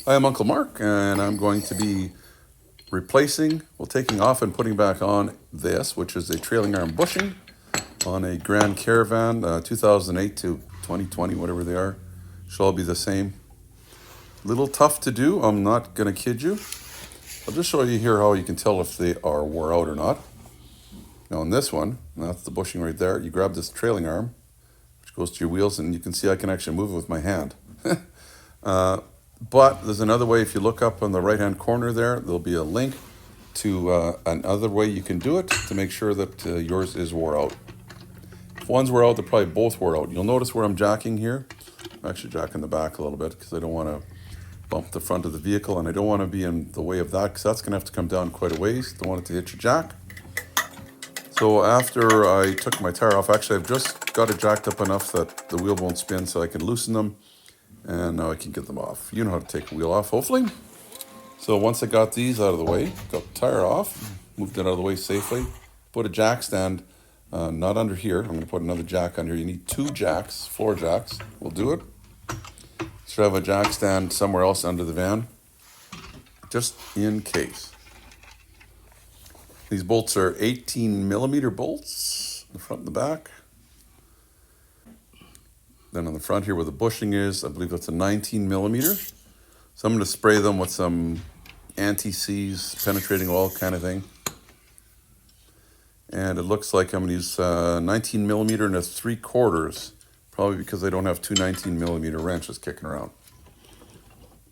I am Uncle Mark, and I'm going to be taking off and putting back on this, which is a trailing arm bushing on a Grand Caravan, 2008 to 2020, whatever they are. Should all be the same. Little tough to do, I'm not going to kid you. I'll just show you here how you can tell if they are wore out or not. Now on this one, that's the bushing right there, you grab this trailing arm, which goes to your wheels, and you can see I can actually move it with my hand. But there's another way. If you look up on the right hand corner there'll be a link to another way you can do it to make sure that yours is wore out. If one's wore out, they're probably both wore out. You'll notice where I'm jacking here. I'm actually jacking the back a little bit because I don't want to bump the front of the vehicle, and I don't want to be in the way of that because that's going to have to come down quite a ways. Don't want it to hit your jack. So after I took my tire off, actually I've just got it jacked up enough that the wheel won't spin so I can loosen them. And now I can get them off. You know how to take a wheel off, hopefully. So once I got these out of the way, got the tire off, moved it out of the way safely, put a jack stand, not under here. I'm going to put another jack under here. You need 2 jacks, floor jacks. We'll do it. Should have a jack stand somewhere else under the van, just in case. These bolts are 18 millimeter bolts, the front and the back. Then on the front here where the bushing is, I believe that's a 19 millimeter. So I'm going to spray them with some anti-seize, penetrating oil kind of thing. And it looks like I'm going to use 19 millimeter and a 3/4, probably because I don't have 2 19 millimeter wrenches kicking around.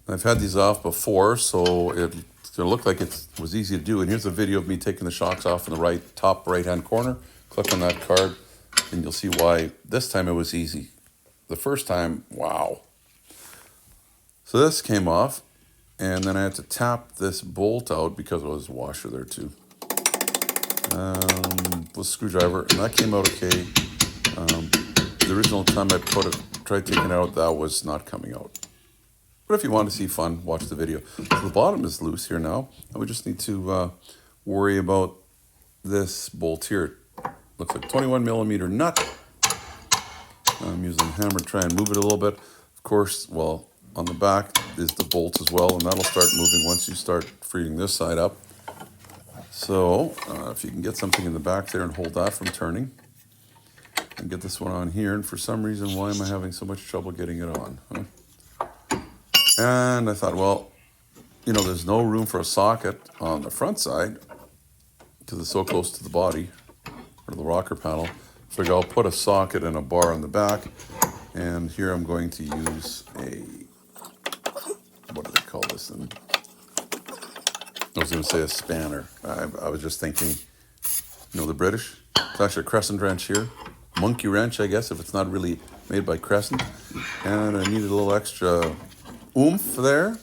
I've had these off before, so it's going to look like it was easy to do. And here's a video of me taking the shocks off in the top right-hand corner. Click on that card, and you'll see why this time it was easy. The first time, wow. So this came off, and then I had to tap this bolt out because there was a washer there too. With a screwdriver, and that came out okay. The original time I tried taking it out, that was not coming out. But if you want to see fun, watch the video. So the bottom is loose here now, and we just need to worry about this bolt here. Looks like 21 millimeter nut. I'm using a hammer to try and move it a little bit. Of course, well, on the back is the bolts as well, and that'll start moving once you start freeing this side up. So if you can get something in the back there and hold that from turning, and get this one on here. And for some reason, why am I having so much trouble getting it on? Huh? And I thought, well, you know, there's no room for a socket on the front side because it's so close to the body or the rocker panel. Figure I'll put a socket and a bar on the back, and here I'm going to use a, what do they call this thing? I was going to say a spanner. I was just thinking, you know, the British. It's actually a crescent wrench here. Monkey wrench, I guess, if it's not really made by Crescent. And I needed a little extra oomph there.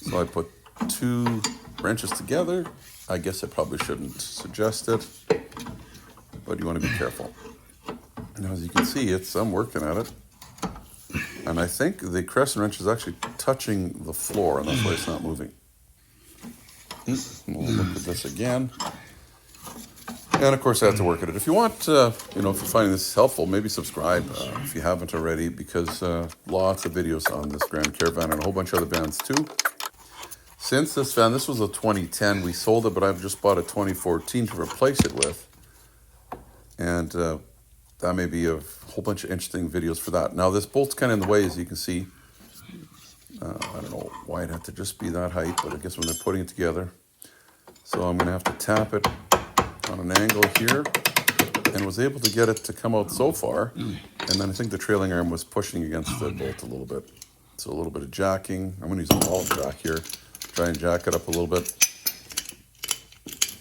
So I put 2 wrenches together. I guess I probably shouldn't suggest it, but you want to be careful. Now, as you can see, I'm working at it. And I think the crescent wrench is actually touching the floor, and that's why it's not moving. We'll look at this again. And of course, I have to work at it. If you want, you know, if you're finding this helpful, maybe subscribe if you haven't already, because lots of videos on this Grand Caravan and a whole bunch of other vans too. Since this van, this was a 2010, we sold it, but I've just bought a 2014 to replace it with. And that may be a whole bunch of interesting videos for that. Now, this bolt's kind of in the way, as you can see. I don't know why it had to just be that height, but I guess when they're putting it together. So I'm going to have to tap it on an angle here, and was able to get it to come out so far. And then I think the trailing arm was pushing against the bolt a little bit. So a little bit of jacking. I'm going to use a ball jack here. Try and jack it up a little bit.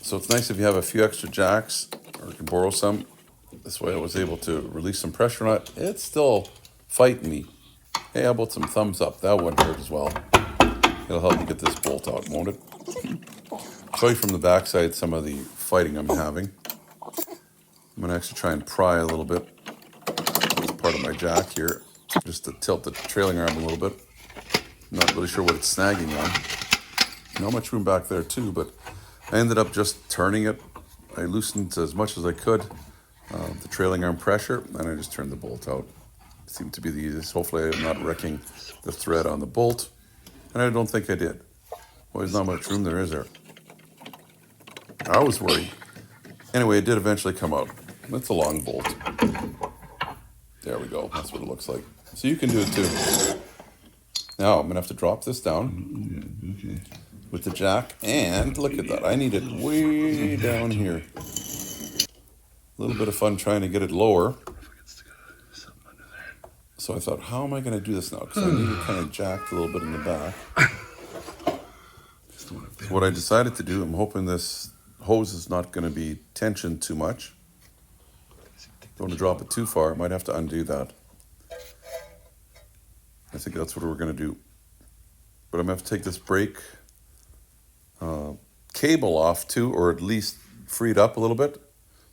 So it's nice if you have a few extra jacks, or you can borrow some. This way I was able to release some pressure on it. It's still fighting me. Hey, how about some thumbs up? That wouldn't hurt as well. It'll help me get this bolt out, won't it? Show you from the backside some of the fighting I'm having. I'm going to actually try and pry a little bit. As part of my jack here, just to tilt the trailing arm a little bit. I'm not really sure what it's snagging on. Not much room back there too, but I ended up just turning it. I loosened as much as I could the trailing arm pressure, and I just turned the bolt out. It seemed to be the easiest. Hopefully I'm not wrecking the thread on the bolt. And I don't think I did. Well, there's not much room there, is there? I was worried. Anyway, it did eventually come out. That's a long bolt. There we go. That's what it looks like. So you can do it too. Now I'm going to have to drop this down with the jack. And look at that. I need it way down here. A little bit of fun trying to get it lower. So I thought, how am I going to do this now? Because I need it kind of jacked a little bit in the back. So what I decided to do, I'm hoping this hose is not going to be tensioned too much. Don't want to drop it too far. I might have to undo that. I think that's what we're going to do. But I'm going to have to take this brake cable off too, or at least free it up a little bit.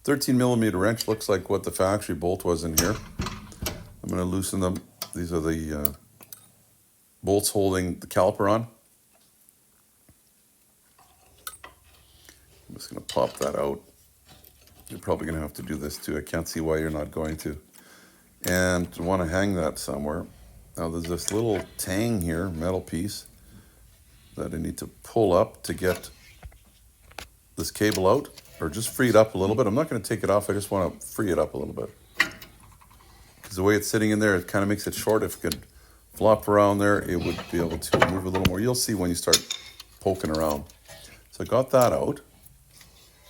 13 millimeter wrench looks like what the factory bolt was in here. I'm going to loosen them. These are the bolts holding the caliper on. I'm just going to pop that out. You're probably going to have to do this too. I can't see why you're not going to. And I want to hang that somewhere. Now there's this little tang here, metal piece, that I need to pull up to get this cable out, or just free it up a little bit. I'm not going to take it off. I just want to free it up a little bit. Because the way it's sitting in there, it kind of makes it short. If it could flop around there, it would be able to move a little more. You'll see when you start poking around. So I got that out.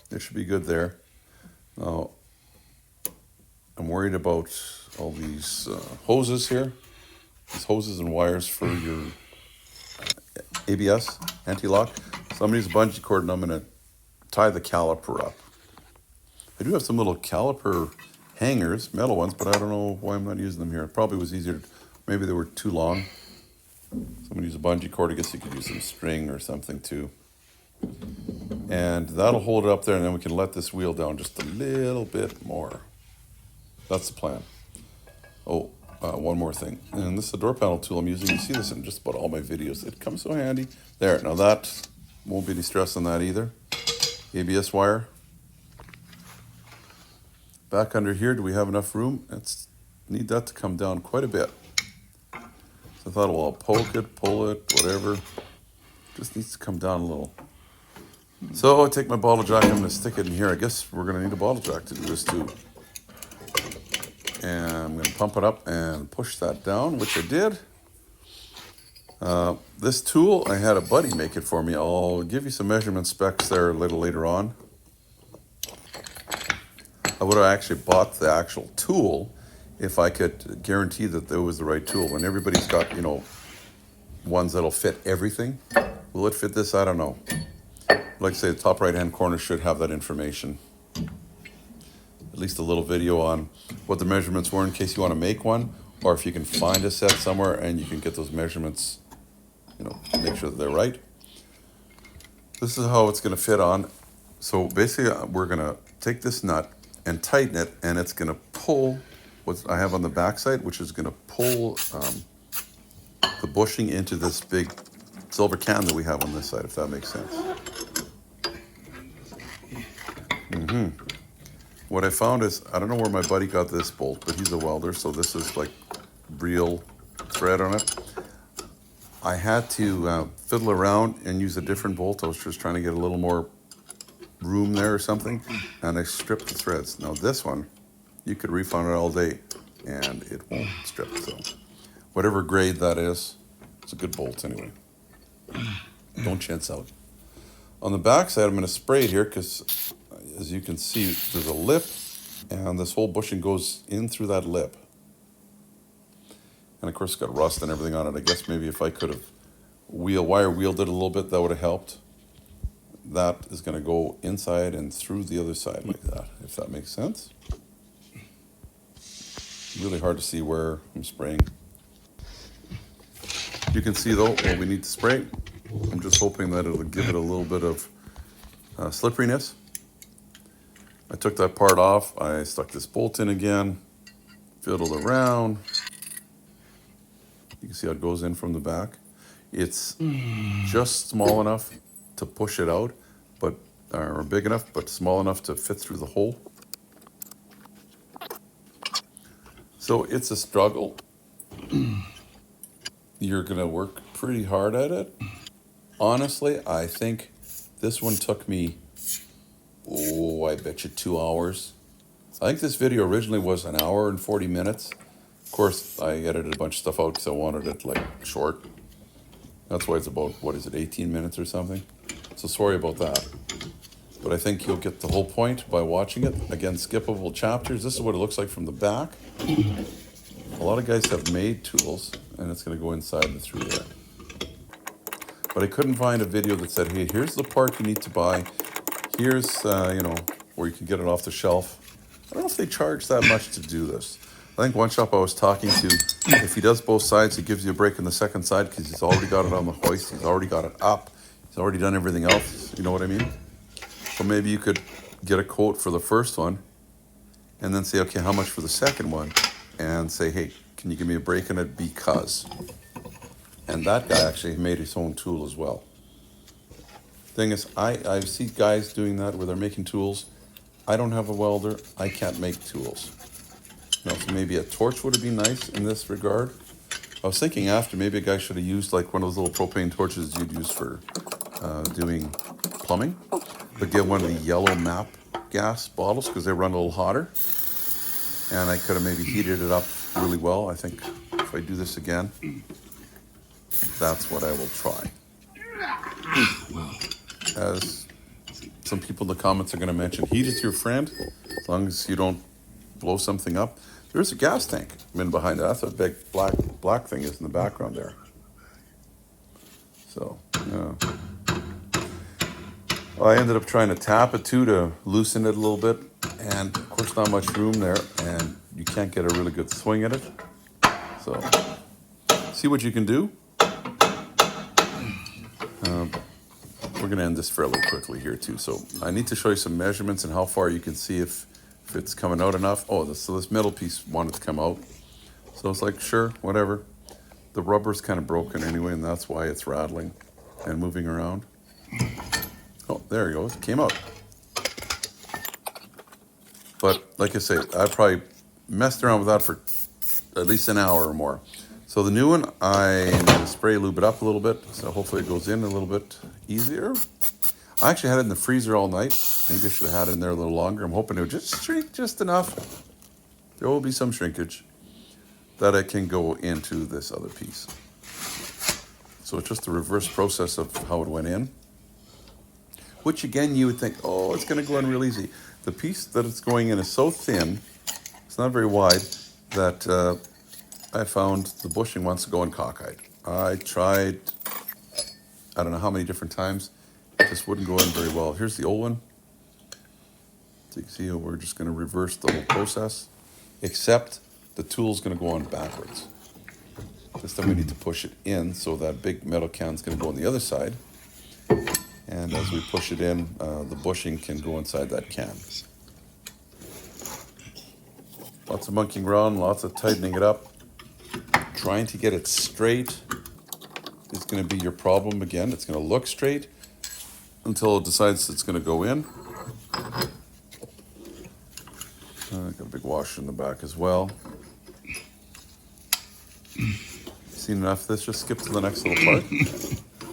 It should be good there. Now, I'm worried about all these hoses here. These hoses and wires for your ABS, anti-lock. So I'm going to use a bungee cord and I'm going to tie the caliper up. I do have some little caliper hangers, metal ones, but I don't know why I'm not using them here. It probably was easier. Maybe they were too long. So I'm going to use a bungee cord. I guess you could use some string or something too. And that'll hold it up there, and then we can let this wheel down just a little bit more. That's the plan. Oh, one more thing. And this is the door panel tool I'm using. You see this in just about all my videos. It comes so handy. There, now that won't be any stress on that either. ABS wire. Back under here, do we have enough room? Need that to come down quite a bit. So I thought, well, I'll poke it, pull it, whatever. Just needs to come down a little. So I take my bottle jack, I'm going to stick it in here. I guess we're going to need a bottle jack to do this too. And I'm going to pump it up and push that down, which I did. This tool, I had a buddy make it for me. I'll give you some measurement specs there a little later on. I would have actually bought the actual tool if I could guarantee that there was the right tool. When everybody's got, ones that'll fit everything. Will it fit this? I don't know. Like I say, the top right-hand corner should have that information. At least a little video on what the measurements were in case you want to make one, or if you can find a set somewhere and you can get those measurements, make sure that they're right. This is how it's going to fit on. So basically, we're going to take this nut and tighten it, and it's going to pull what I have on the backside, which is going to pull the bushing into this big silver can that we have on this side, if that makes sense. What I found is, I don't know where my buddy got this bolt, but he's a welder, so this is like real thread on it. I had to fiddle around and use a different bolt. I was just trying to get a little more room there or something, and I stripped the threads. Now this one, you could refund it all day, and it won't strip. So whatever grade that is, it's a good bolt anyway. Don't chance out. On the back side, I'm going to spray it here because, as you can see, there's a lip, and this whole bushing goes in through that lip. And of course, it's got rust and everything on it. I guess maybe if I could have wire wheeled it a little bit, that would have helped. That is going to go inside and through the other side like that, if that makes sense. Really hard to see where I'm spraying. You can see though what we need to spray. I'm just hoping that it'll give it a little bit of slipperiness. I took that part off. I stuck this bolt in again, fiddled around. You can see how it goes in from the back. It's just small enough to push it out, or big enough, but small enough to fit through the hole. So it's a struggle. you're going to work pretty hard at it. Honestly, I think this one took me, I bet you 2 hours. I think this video originally was an hour and 40 minutes. Of course, I edited a bunch of stuff out because I wanted it like short. That's why it's about, 18 minutes or something? So sorry about that. But I think you'll get the whole point by watching it. Again, skippable chapters. This is what it looks like from the back. A lot of guys have made tools, and it's going to go inside and through there. But I couldn't find a video that said, hey, here's the part you need to buy. Here's, where you can get it off the shelf. I don't know if they charge that much to do this. I think one shop I was talking to, if he does both sides, he gives you a break on the second side because he's already got it on the hoist. He's already got it up. He's already done everything else. You know what I mean? So maybe you could get a quote for the first one and then say, okay, how much for the second one? And say, hey, can you give me a break on it because? And that guy actually made his own tool as well. Thing is, I see guys doing that where they're making tools. I don't have a welder. I can't make tools. So maybe a torch would have been nice in this regard. I was thinking after, maybe a guy should have used like one of those little propane torches you'd use for doing plumbing. But get one of the yellow MAP gas bottles because they run a little hotter. And I could have maybe heated it up really well. I think if I do this again, that's what I will try. As some people in the comments are going to mention, heat is your friend as long as you don't blow something up. There's a gas tank in behind it. That's what big black thing is in the background there. So, well, I ended up trying to tap it too to loosen it a little bit. And of course, not much room there. And you can't get a really good swing at it. So, see what you can do. We're going to end this fairly quickly here too. So I need to show you some measurements and how far you can see if it's coming out enough. Oh, so this middle piece wanted to come out. So it's like, sure, whatever. The rubber's kind of broken anyway, and that's why it's rattling and moving around. Oh, there it goes. It came out. But like I say, I probably messed around with that for at least an hour or more. So the new one, I'm going to spray lube it up a little bit, so hopefully it goes in a little bit easier. I actually had it in the freezer all night. Maybe I should have had it in there a little longer. I'm hoping it would just shrink just enough. There will be some shrinkage that I can go into this other piece. So it's just the reverse process of how it went in. Which again, you would think, oh, it's going to go in real easy. The piece that it's going in is so thin, it's not very wide, that I found the bushing wants to go in cockeyed. I tried, I don't know how many different times. It just wouldn't go in very well. Here's the old one. So you can see we're just going to reverse the whole process, except the tool's going to go on backwards. This time we need to push it in, so that big metal can's going to go on the other side. And as we push it in, the bushing can go inside that can. Lots of monkeying around, lots of tightening it up. Trying to get it straight is going to be your problem again. It's going to look straight until it decides it's going to go in. Got a big washer in the back as well. Seen enough of this? Just skip to the next little part.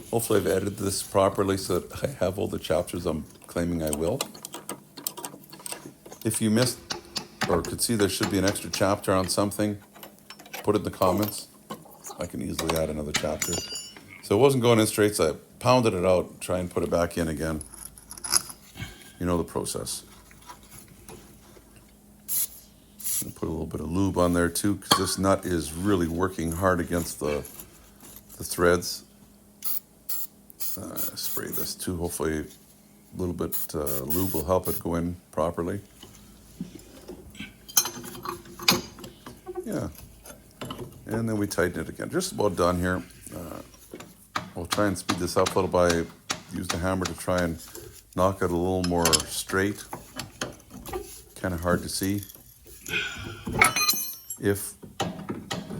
Hopefully I've edited this properly so that I have all the chapters I'm claiming I will. If you missed or could see there should be an extra chapter on something, put it in the comments. I can easily add another chapter. So it wasn't going in straight, so I pounded it out, try and put it back in again. You know the process. I'll put a little bit of lube on there too, because this nut is really working hard against the threads. Spray this too. Hopefully a little bit lube will help it go in properly. Yeah. And then we tighten it again. Just about done here. We'll try and speed this up a little by use the hammer to try and knock it a little more straight. Kind of hard to see. If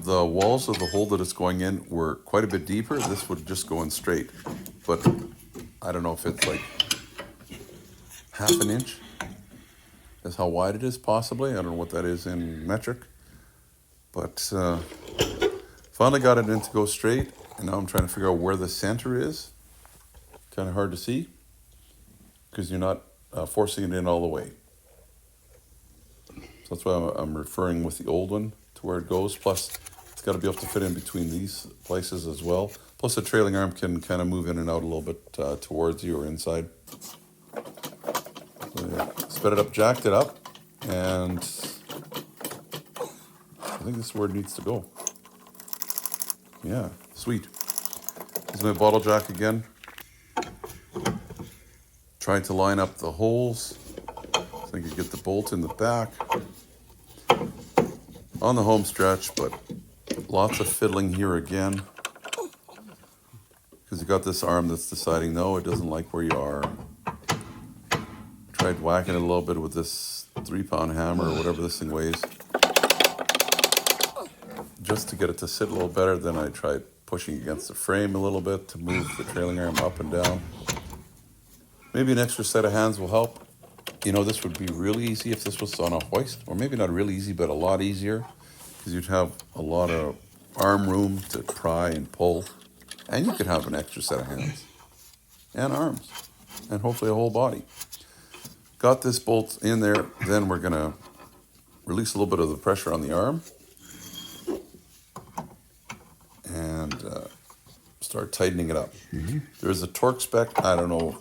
the walls of the hole that it's going in were quite a bit deeper, this would just go in straight. But I don't know if it's like half an inch. That's how wide it is, possibly. I don't know what that is in metric. But Finally got it in to go straight, and now I'm trying to figure out where the center is. Kind of hard to see because you're not forcing it in all the way. So that's why I'm referring with the old one to where it goes. Plus, it's got to be able to fit in between these places as well. Plus, the trailing arm can kind of move in and out a little bit towards you or inside. So, yeah, sped it up, jacked it up, and I think this is where it needs to go. Yeah, sweet. This is my bottle jack again. Trying to line up the holes so I can get the bolt in the back. On the home stretch, but lots of fiddling here again. Because you got this arm that's deciding, no, it doesn't like where you are. Tried whacking it a little bit with this 3-pound hammer or whatever this thing weighs. Just to get it to sit a little better. Then I tried pushing against the frame a little bit to move the trailing arm up and down. Maybe an extra set of hands will help. You know, this would be really easy if this was on a hoist, or maybe not really easy, but a lot easier, because you'd have a lot of arm room to pry and pull, and you could have an extra set of hands and arms, and hopefully a whole body. Got this bolt in there, then we're gonna release a little bit of the pressure on the arm, and start tightening it up. There's a torque spec. I don't know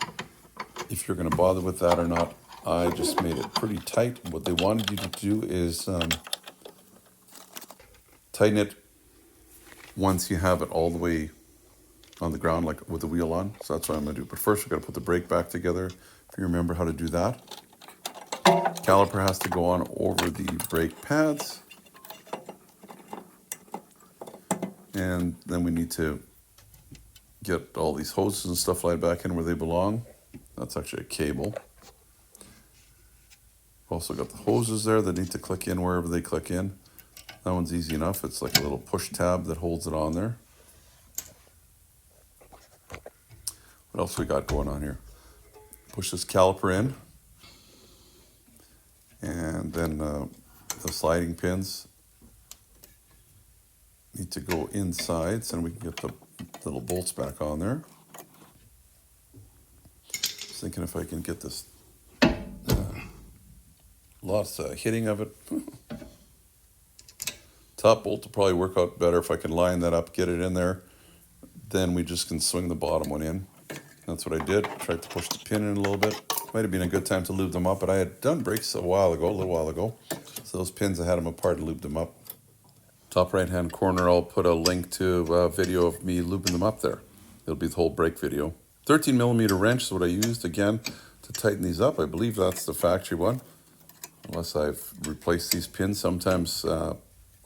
if you're going to bother with that or not. I just made it pretty tight. What they wanted you to do is tighten it once you have it all the way on the ground, like with the wheel on. So that's what I'm going to do. But first, we've got to put the brake back together. If you remember how to do that. Caliper has to go on over the brake pads. And then we need to get all these hoses and stuff laid back in where they belong. That's actually a cable. Also got the hoses there that need to click in wherever they click in. That one's easy enough. It's like a little push tab that holds it on there. What else we got going on here? Push this caliper in. And then the sliding pins need to go inside so we can get the little bolts back on there. Just thinking if I can get this, lots of hitting of it. Top bolt will probably work out better if I can line that up, get it in there. Then we just can swing the bottom one in. That's what I did. Tried to push the pin in a little bit. Might have been a good time to lube them up, but I had done brakes a little while ago. So those pins, I had them apart and lubed them up. Top right hand corner, I'll put a link to a video of me lubing them up there. It'll be the whole brake video. 13mm wrench is what I used again to tighten these up. I believe that's the factory one, unless I've replaced these pins. Sometimes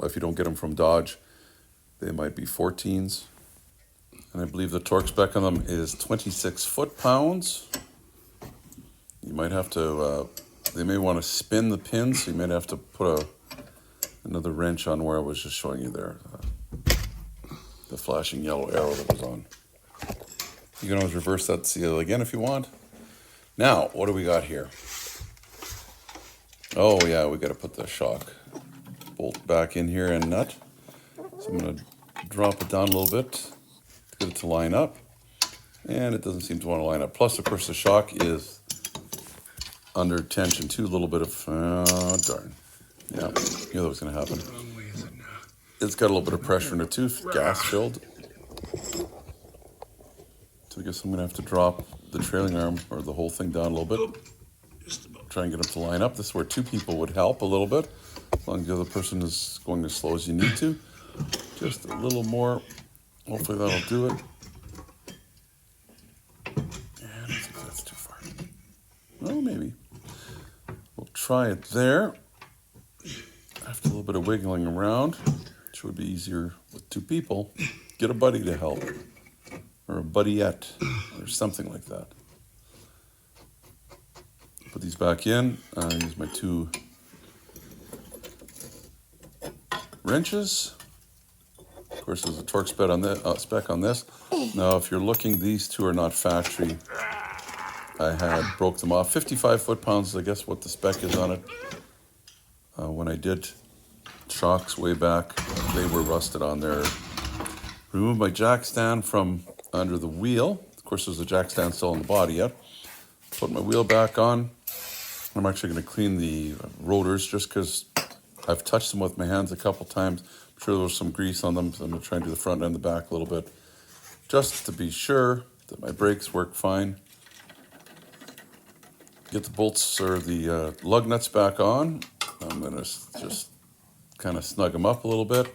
if you don't get them from Dodge, they might be 14s. And I believe the torque spec on them is 26 foot-pounds. You might have to, they may want to spin the pins, so you might have to put another wrench on where I was just showing you there. The flashing yellow arrow that was on. You can always reverse that seal again if you want. Now, what do we got here? Oh yeah, we got to put the shock bolt back in here and nut. So I'm going to drop it down a little bit to get it to line up. And it doesn't seem to want to line up. Plus, of course, the shock is under tension too. A little bit of, darn. Yeah, knew that was going to happen. It's got a little bit of pressure in it too, gas filled. So I guess I'm going to have to drop the trailing arm or the whole thing down a little bit. Try and get them to line up. This is where two people would help a little bit, as long as the other person is going as slow as you need to. Just a little more. Hopefully that'll do it. And I think that's too far. Well, maybe. We'll try it there. After a little bit of wiggling around, which would be easier with two people, get a buddy to help, or a buddyette, or something like that. Put these back in. Use my two wrenches. Of course, there's a torque spec on this. Now, if you're looking, these two are not factory. I had broke them off. 55 foot-pounds is, I guess, what the spec is on it. When I did shocks way back, they were rusted on there. Remove my jack stand from under the wheel. Of course, there's a jack stand still on the body yet. Put my wheel back on. I'm actually going to clean the rotors just because I've touched them with my hands a couple times. I'm sure there was some grease on them, so I'm going to try and do the front and the back a little bit, just to be sure that my brakes work fine. Get the bolts or the lug nuts back on. I'm going to just kind of snug them up a little bit.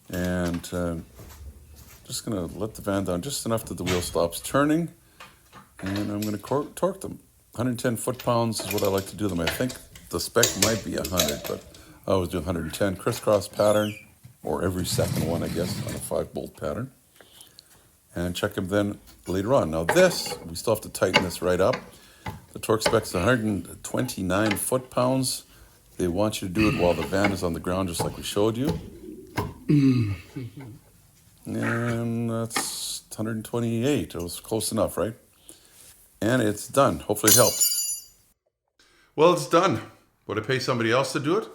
And just going to let the van down just enough that the wheel stops turning. And I'm going to torque them. 110 foot-pounds is what I like to do them. I think the spec might be 100, but I always do 110 crisscross pattern, or every second one, I guess, on a 5-bolt pattern. And check them then later on. Now this, we still have to tighten this right up. The torque spec's 129 foot-pounds. They want you to do it while the van is on the ground, just like we showed you. And that's 128. It was close enough, right? And it's done. Hopefully it helped. Well, it's done. Would I pay somebody else to do it?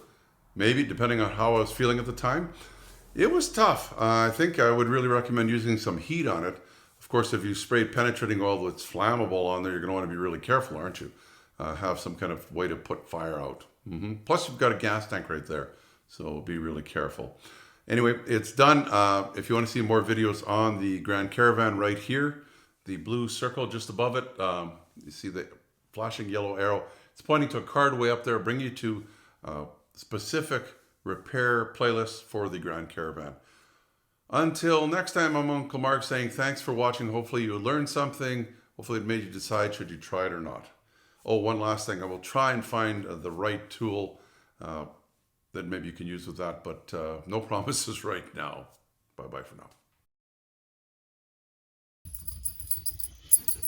Maybe, depending on how I was feeling at the time. It was tough. I think I would really recommend using some heat on it. Of course, if you spray penetrating oil that's flammable on there, you're going to want to be really careful, aren't you? Have some kind of way to put fire out. Plus, you've got a gas tank right there, so be really careful. Anyway, it's done. If you want to see more videos on the Grand Caravan, right here, the blue circle just above it, you see the flashing yellow arrow. It's pointing to a card way up there, bring you to specific repair playlists for the Grand Caravan. Until next time, I'm Uncle Mark saying thanks for watching. Hopefully you learned something. Hopefully it made you decide should you try it or not. Oh, one last thing. I will try and find the right tool that maybe you can use with that, but no promises right now. Bye-bye for now.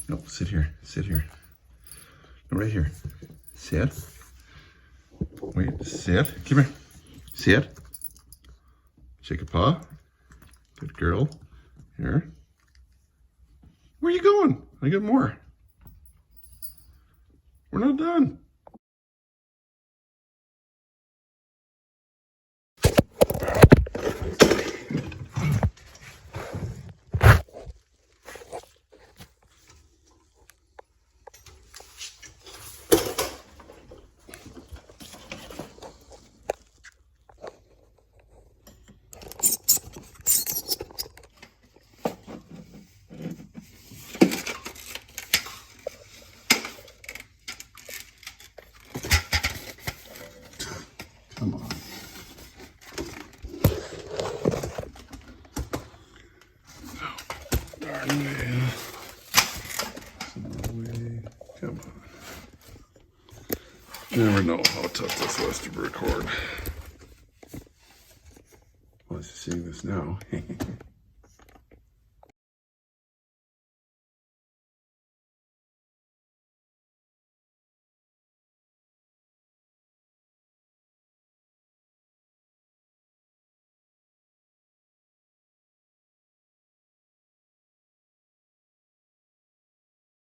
No, sit here. Sit here. No, right here. Sit. Wait, sit. Come here. Sit. Shake a paw. Good girl. Here. Where are you going? I got more. We're not done. Come on. Oh, darn man. Come on. You never know how tough this was to record. Well, you're seeing this now.